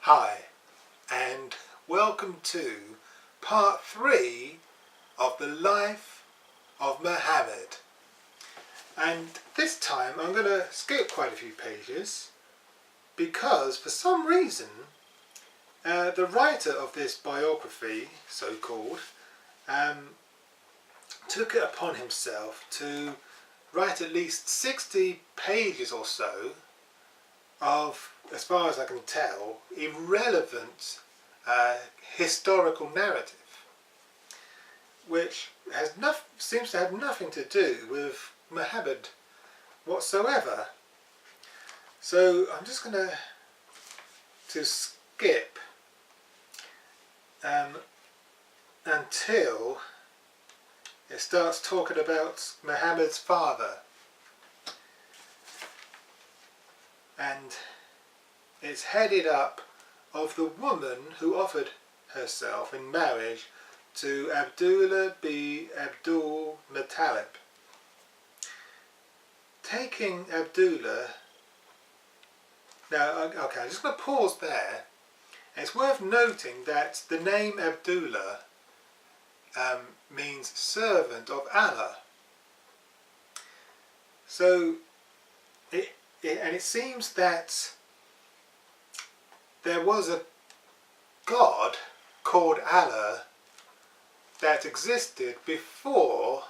Hi, and welcome to part 3 of the life of Muhammad. And this time I'm going to skip quite a few pages because for some reason the writer of this biography, so-called, took it upon himself to write at least 60 pages or so of, as far as I can tell, irrelevant historical narrative, which seems to have nothing to do with Muhammad whatsoever. So I'm just going to skip until it starts talking about Muhammad's father. And it's headed up of the woman who offered herself in marriage to Abdullah bin Abdul Muttalib. Taking Abdullah, now okay, I'm just going to pause there. It's worth noting that the name Abdullah means servant of Allah. So it seems that there was a God called Allah that existed before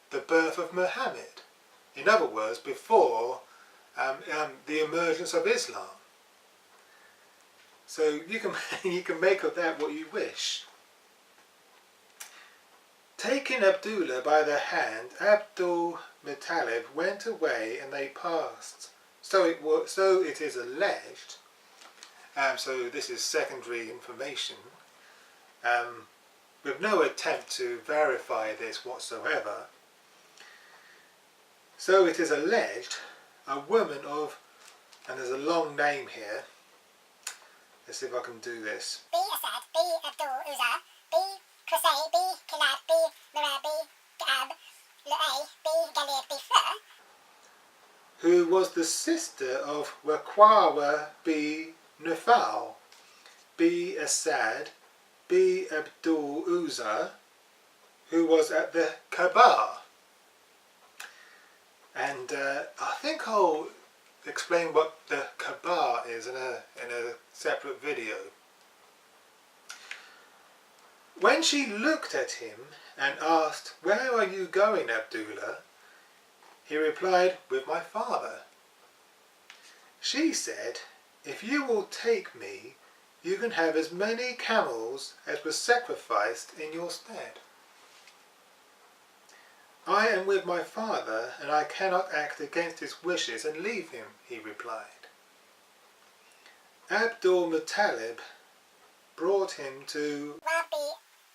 the birth of Muhammad. In other words, before the emergence of Islam. So you can make of that what you wish. Taking Abdullah by the hand, Abdul Muttalib went away and they passed. So it is alleged, so this is secondary information, with no attempt to verify this whatsoever. So it is alleged a woman of, and there's a long name here, let's see if I can do this. B Asad, B Abdul Uzza, B Qusay, B Kilab, B Murad, B Ka'ab, Lu'ay, B Galid, B Fur, who was the sister of Waqawa bin Nufal, B Asad, B Abdul Uzza, who was at the Kaaba. And I think I'll explain what the Kaaba is in a separate video. When she looked at him and asked, "Where are you going, Abdullah?" he replied, "With my father." She said, "If you will take me, you can have as many camels as were sacrificed in your stead." "I am with my father, and I cannot act against his wishes and leave him," he replied. Abdul Muttalib brought him to Wab, B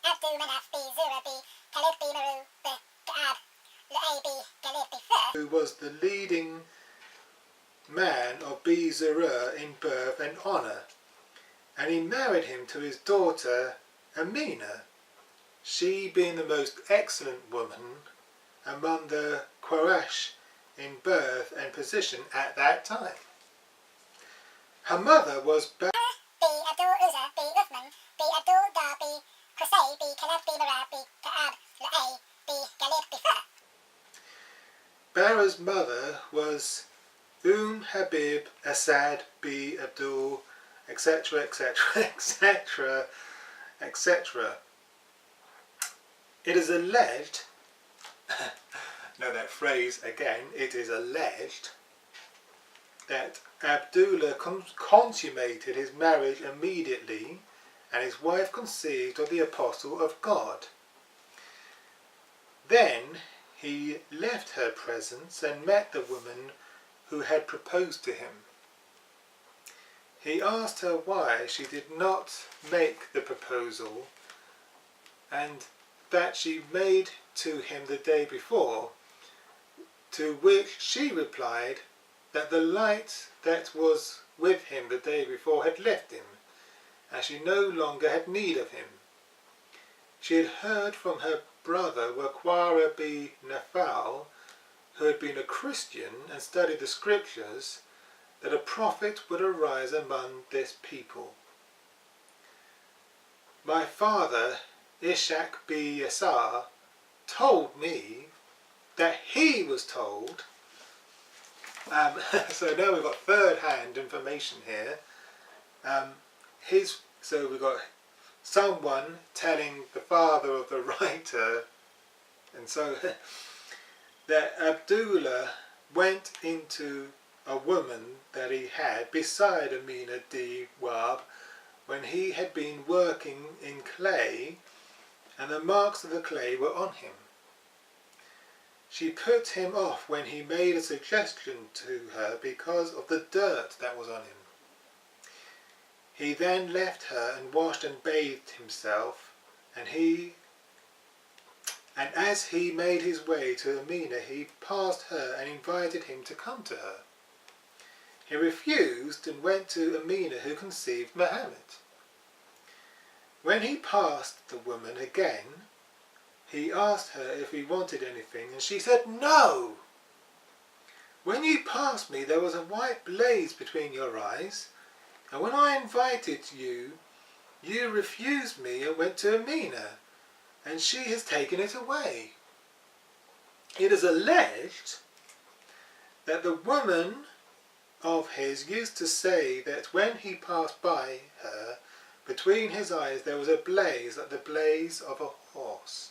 Abdul Manaf, B Zura, B Khalid, B Maru, B Ka'ab, Lu'ay, B Galid, B Fur, who was the leading man of Bi Zur'a in birth and honour, and he married him to his daughter Amina, she being the most excellent woman among the Quraysh in birth and position at that time. Her mother was B Abdul Uzza, B Uthman, B Abdul Dar, B Qusay, B Kalab, B Murad, B Ka'ab, Lu'ay, B Galid, B Fur. Barra's mother was Habib Asad B Abdul, etc., etc., etc., etc. It is alleged, know that phrase again, it is alleged that Abdullah consummated his marriage immediately and his wife conceived of the apostle of God. Then he left her presence and met the woman who had proposed to him. He asked her why she did not make the proposal and that she made to him the day before, to which she replied that the light that was with him the day before had left him, and she no longer had need of him. She had heard from her brother Waqawa bin Nufal, who had been a Christian and studied the scriptures, that a prophet would arise among this people. my father, Ishaq bin Yasar, told me that he was told, so now we've got third-hand information here. So we've got someone telling the father of the writer, and so that Abdullah went into a woman that he had beside Amina di Wahb when he had been working in clay, and the marks of the clay were on him. She put him off when he made a suggestion to her because of the dirt that was on him. He then left her and washed and bathed himself, and as he made his way to Amina, he passed her and invited him to come to her. He refused and went to Amina, who conceived Muhammad. When he passed the woman again, he asked her if he wanted anything, and she said, "No! When you passed me, there was a white blaze between your eyes, and when I invited you, you refused me and went to Amina, and she has taken it away." It is alleged that the woman of his used to say that when he passed by her, between his eyes there was a blaze like the blaze of a horse.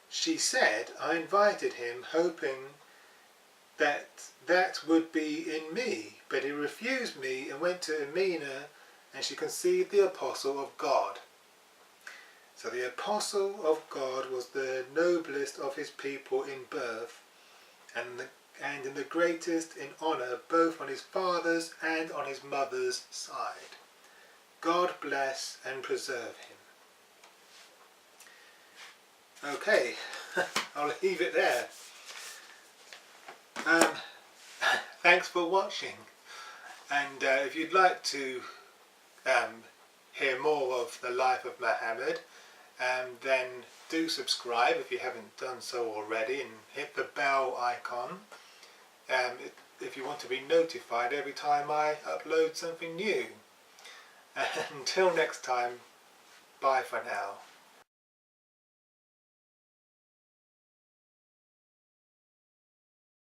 She said, "I invited him hoping that would be in me, but he refused me and went to Amina, and she conceived the apostle of God." So the apostle of God was the noblest of his people in birth, and in the greatest in honour, both on his father's and on his mother's side. God bless and preserve him. Okay, I'll leave it there. Thanks for watching, and if you'd like to hear more of the life of Muhammad, then do subscribe if you haven't done so already, and hit the bell icon if you want to be notified every time I upload something new. Until next time, bye for now.